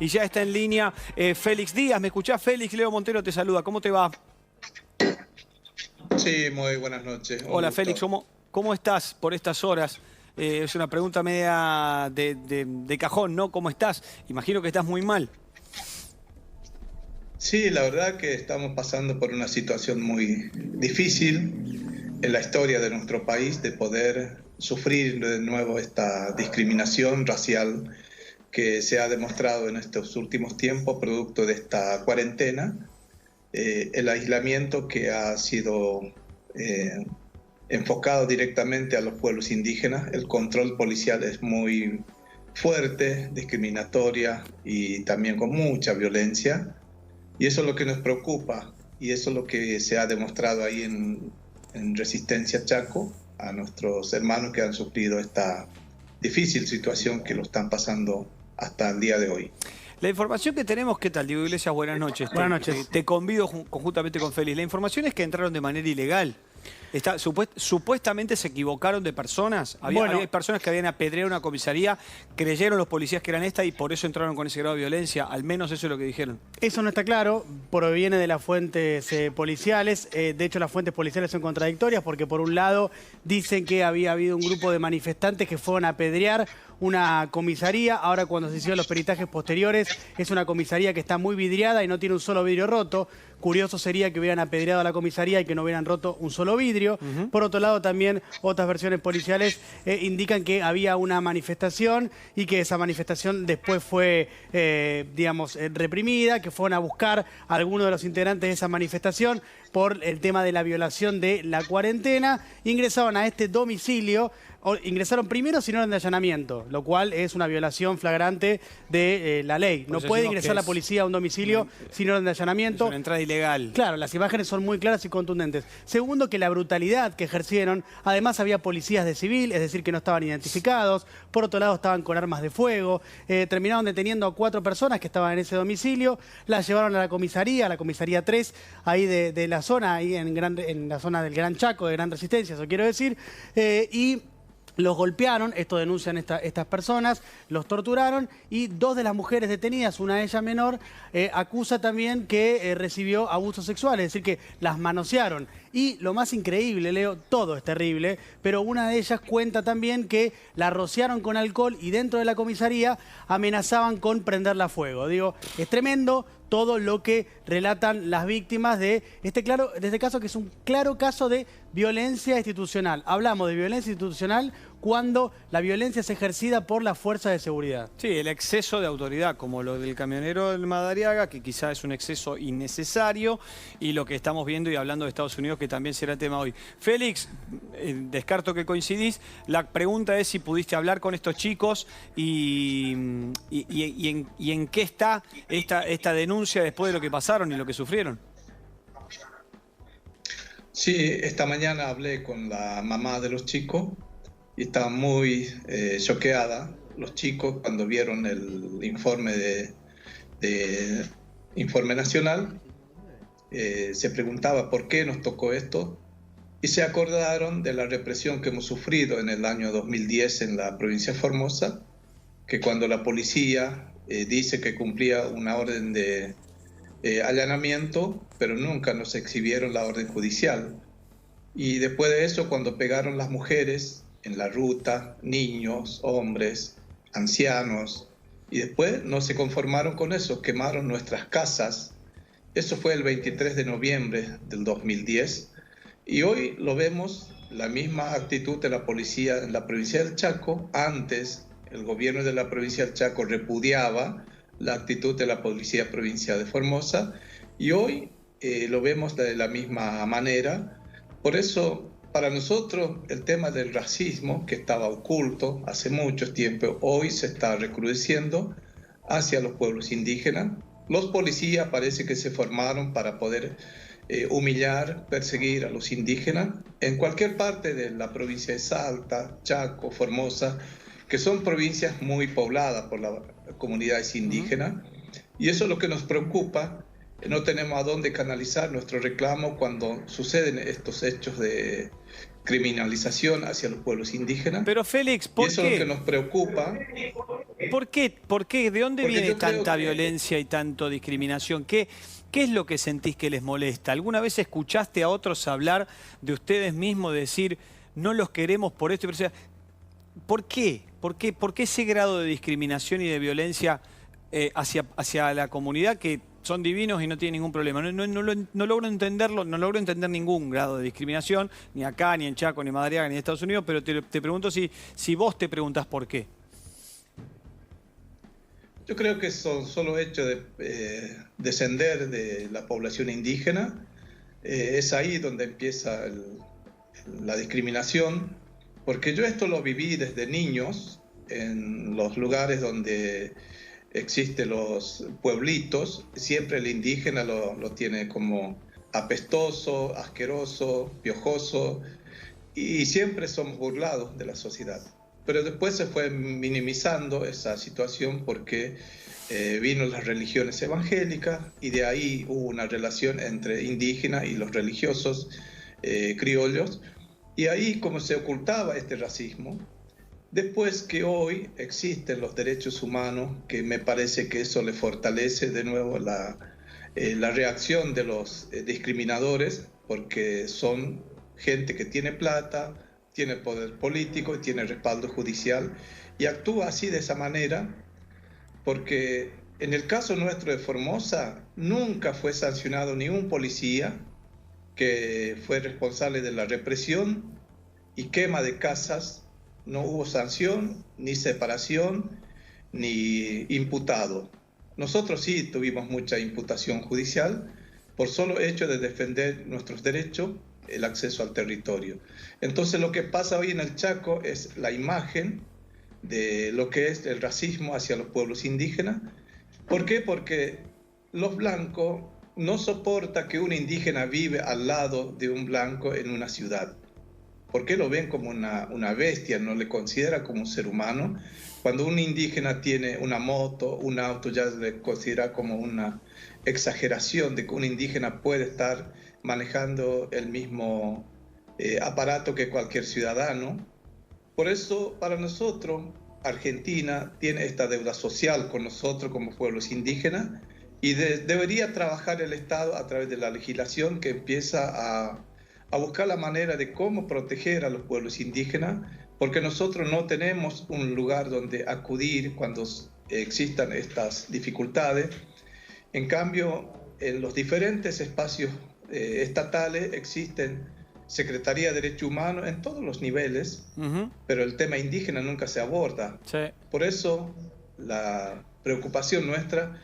Y ya está en línea Félix Díaz. ¿Me escuchás, Félix? Leo Montero te saluda. ¿Cómo te va? Sí, muy buenas noches. Hola, Félix. ¿Cómo estás por estas horas? Es una pregunta media de cajón, ¿no? ¿Cómo estás? Imagino que estás muy mal. Sí, la verdad que estamos pasando por una situación muy difícil en la historia de nuestro país, de poder sufrir de nuevo esta discriminación racial que se ha demostrado en estos últimos tiempos, producto de esta cuarentena, el aislamiento que ha sido enfocado directamente a los pueblos indígenas. El control policial es muy fuerte, discriminatoria y también con mucha violencia. Y eso es lo que nos preocupa, y eso es lo que se ha demostrado ahí en Resistencia Chaco, a nuestros hermanos que han sufrido esta difícil situación que lo están pasando hasta el día de hoy. La información que tenemos, ¿qué tal? Diego Iglesias, buenas noches. Buenas noches. Te convido conjuntamente con Félix. La información es que entraron de manera ilegal. Supuestamente se equivocaron de personas. Había personas que habían apedreado una comisaría, creyeron los policías que eran esta y por eso entraron con ese grado de violencia. Al menos eso es lo que dijeron. Eso no está claro, proviene de las fuentes policiales. De hecho, las fuentes policiales son contradictorias porque por un lado dicen que había habido un grupo de manifestantes que fueron a apedrear una comisaría. Ahora, cuando se hicieron los peritajes posteriores, es una comisaría que está muy vidriada y no tiene un solo vidrio roto. Curioso sería que hubieran apedreado a la comisaría y que no hubieran roto un solo vidrio. Por otro lado, también otras versiones policiales indican que había una manifestación y que esa manifestación después fue, reprimida, que fueron a buscar a algunos de los integrantes de esa manifestación por el tema de la violación de la cuarentena. Ingresaron a este domicilio. Ingresaron primero sin orden de allanamiento, lo cual es una violación flagrante de la ley. No puede ingresar la policía a un domicilio sin orden de allanamiento. Es una entrada ilegal. Claro, las imágenes son muy claras y contundentes. Segundo, que la brutalidad que ejercieron, además había policías de civil, es decir, que no estaban identificados. Por otro lado, estaban con armas de fuego. Terminaron deteniendo a 4 personas que estaban en ese domicilio. Las llevaron a la comisaría 3, ahí de la zona, ahí en la zona del Gran Chaco, de Gran Resistencia, eso quiero decir. Y los golpearon, esto denuncian estas personas, los torturaron y 2 de las mujeres detenidas, una de ellas menor, acusa también que recibió abuso sexual, es decir, que las manosearon. Y lo más increíble, Leo, todo es terrible, pero una de ellas cuenta también que la rociaron con alcohol y dentro de la comisaría amenazaban con prenderla a fuego. Digo, es tremendo todo lo que relatan las víctimas de este caso, que es un claro caso de violencia institucional. Hablamos de violencia institucional cuando la violencia es ejercida por las fuerzas de seguridad. Sí, el exceso de autoridad, como lo del camionero del Madariaga, que quizá es un exceso innecesario, y lo que estamos viendo y hablando de Estados Unidos, que también será tema hoy. Félix, descarto que coincidís. La pregunta es si pudiste hablar con estos chicos y en qué está esta denuncia después de lo que pasaron y lo que sufrieron. Sí, esta mañana hablé con la mamá de los chicos y estaba muy choqueada. Los chicos, cuando vieron el informe de Informe Nacional, se preguntaba por qué nos tocó esto y se acordaron de la represión que hemos sufrido en el año 2010 en la provincia de Formosa, que cuando la policía dice que cumplía una orden de allanamiento, pero nunca nos exhibieron la orden judicial. Y después de eso, cuando pegaron las mujeres en la ruta, niños, hombres, ancianos, y después no se conformaron con eso, quemaron nuestras casas. Eso fue el 23 de noviembre del 2010. Y hoy lo vemos, la misma actitud de la policía en la provincia del Chaco. Antes, el gobierno de la provincia del Chaco repudiaba la actitud de la policía provincial de Formosa y hoy lo vemos de la misma manera. Por eso, para nosotros, el tema del racismo, que estaba oculto hace mucho tiempo, hoy se está recrudeciendo hacia los pueblos indígenas. Los policías parece que se formaron para poder humillar, perseguir a los indígenas en cualquier parte de la provincia de Salta, Chaco, Formosa, que son provincias muy pobladas por las comunidades indígenas. Y eso es lo que nos preocupa. No tenemos a dónde canalizar nuestro reclamo cuando suceden estos hechos de criminalización hacia los pueblos indígenas. Pero Félix, ¿por qué? Y eso es lo que nos preocupa. ¿Por qué? ¿De dónde Porque viene yo creo tanta que- violencia y tanto discriminación? ¿Qué es lo que sentís que les molesta? ¿Alguna vez escuchaste a otros hablar de ustedes mismos, decir, no los queremos por esto? O sea, ¿por qué? ¿Por qué ese grado de discriminación y de violencia hacia la comunidad que son divinos y no tienen ningún problema? No logro entenderlo, no logro entender ningún grado de discriminación, ni acá, ni en Chaco, ni en Madariaga, ni en Estados Unidos, pero te pregunto si vos te preguntás por qué. Yo creo que son solo hecho de descender de la población indígena. Es ahí donde empieza la discriminación, porque yo esto lo viví desde niños en los lugares donde existen los pueblitos. Siempre el indígena lo tiene como apestoso, asqueroso, piojoso, y siempre somos burlados de la sociedad. Pero después se fue minimizando esa situación porque vino las religiones evangélicas y de ahí hubo una relación entre indígenas y los religiosos criollos, y ahí como se ocultaba este racismo. Después que hoy existen los derechos humanos, que me parece que eso le fortalece de nuevo la reacción de los discriminadores, porque son gente que tiene plata, tiene poder político y tiene respaldo judicial, y actúa así de esa manera, porque en el caso nuestro de Formosa nunca fue sancionado ni un policía que fue responsable de la represión y quema de casas. No hubo sanción, ni separación, ni imputado. Nosotros sí tuvimos mucha imputación judicial por solo hecho de defender nuestros derechos, el acceso al territorio. Entonces lo que pasa hoy en el Chaco es la imagen de lo que es el racismo hacia los pueblos indígenas. ¿Por qué? Porque los blancos no soportan que un indígena vive al lado de un blanco en una ciudad. ¿Por qué lo ven como una bestia? No le considera como un ser humano. Cuando un indígena tiene una moto, un auto, ya le considera como una exageración de que un indígena puede estar manejando el mismo aparato que cualquier ciudadano. Por eso, para nosotros, Argentina tiene esta deuda social con nosotros como pueblos indígenas, y debería trabajar el Estado a través de la legislación que empieza a buscar la manera de cómo proteger a los pueblos indígenas, porque nosotros no tenemos un lugar donde acudir cuando existan estas dificultades. En cambio, en los diferentes espacios estatales existen Secretaría de Derechos Humanos en todos los niveles, pero el tema indígena nunca se aborda. Sí. Por eso la preocupación nuestra,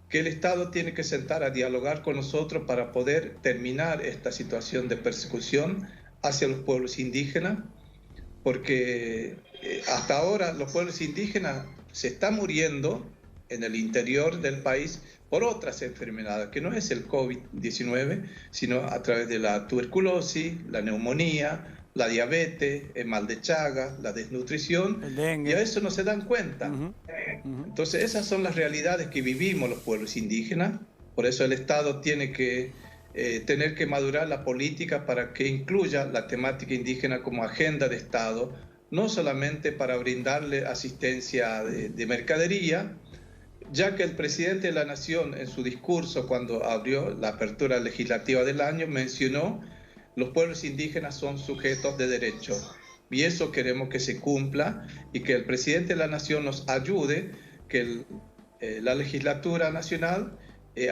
que el Estado tiene que sentar a dialogar con nosotros para poder terminar esta situación de persecución hacia los pueblos indígenas, porque hasta ahora los pueblos indígenas se están muriendo en el interior del país por otras enfermedades, que no es el COVID-19, sino a través de la tuberculosis, la neumonía, la diabetes, el mal de Chagas, la desnutrición, El dengue. y a eso no se dan cuenta. Entonces esas son las realidades que vivimos los pueblos indígenas. Por eso el Estado tiene que tener que madurar la política para que incluya la temática indígena como agenda de Estado, no solamente para brindarle asistencia de mercadería, ya que el presidente de la Nación en su discurso cuando abrió la apertura legislativa del año mencionó: los pueblos indígenas son sujetos de derecho. Y eso queremos que se cumpla y que el presidente de la Nación nos ayude, que la legislatura nacional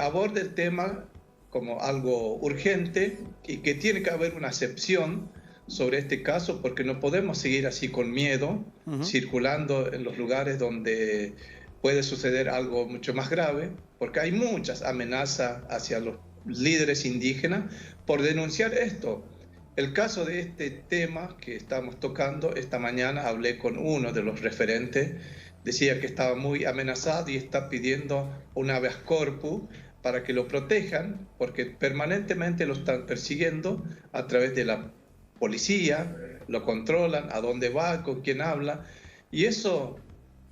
aborde el tema como algo urgente y que tiene que haber una excepción sobre este caso, porque no podemos seguir así con miedo, circulando en los lugares donde puede suceder algo mucho más grave, porque hay muchas amenazas hacia los líderes indígenas por denunciar esto. El caso de este tema que estamos tocando, esta mañana hablé con uno de los referentes, decía que estaba muy amenazado y está pidiendo un habeas corpus para que lo protejan, porque permanentemente lo están persiguiendo a través de la policía, lo controlan, a dónde va, con quién habla, y eso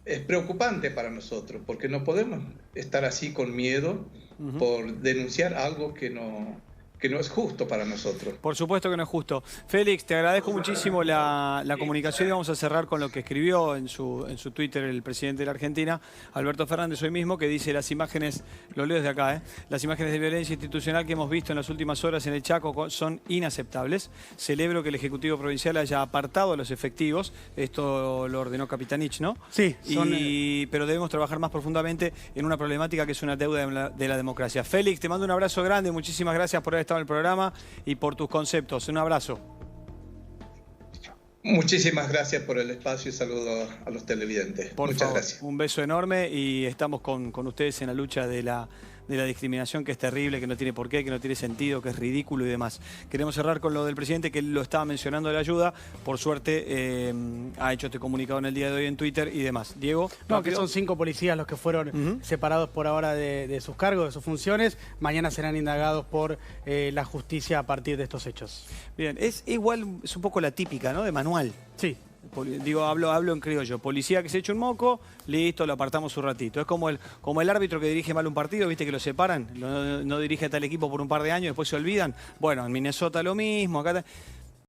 es preocupante para nosotros, porque no podemos estar así con miedo por denunciar algo que no que no es justo para nosotros. Por supuesto que no es justo. Félix, te agradezco muchísimo la comunicación y vamos a cerrar con lo que escribió en su Twitter el presidente de la Argentina, Alberto Fernández, hoy mismo, que dice: las imágenes, lo leo desde acá, las imágenes de violencia institucional que hemos visto en las últimas horas en el Chaco son inaceptables. Celebro que el Ejecutivo Provincial haya apartado a los efectivos. Esto lo ordenó Capitanich, ¿no? Sí, pero debemos trabajar más profundamente en una problemática que es una deuda de la democracia. Félix, te mando un abrazo grande, muchísimas gracias por haber estado en el programa y por tus conceptos. Un abrazo. Muchísimas gracias por el espacio y saludo a los televidentes. Muchas gracias. Un beso enorme y estamos con ustedes en la lucha de la discriminación, que es terrible, que no tiene por qué, que no tiene sentido, que es ridículo y demás. Queremos cerrar con lo del presidente, que él lo estaba mencionando de la ayuda. Por suerte ha hecho este comunicado en el día de hoy en Twitter y demás. Diego. No, que son 5 policías los que fueron separados por ahora de sus cargos, de sus funciones. Mañana serán indagados por la justicia a partir de estos hechos. Bien, es igual, es un poco la típica, ¿no? De manual. Sí. Digo, hablo en criollo. Policía que se echa un moco, listo, lo apartamos un ratito. Es como el árbitro que dirige mal un partido, viste que lo separan, no dirige a tal equipo por un par de años, después se olvidan. Bueno, en Minnesota lo mismo, acá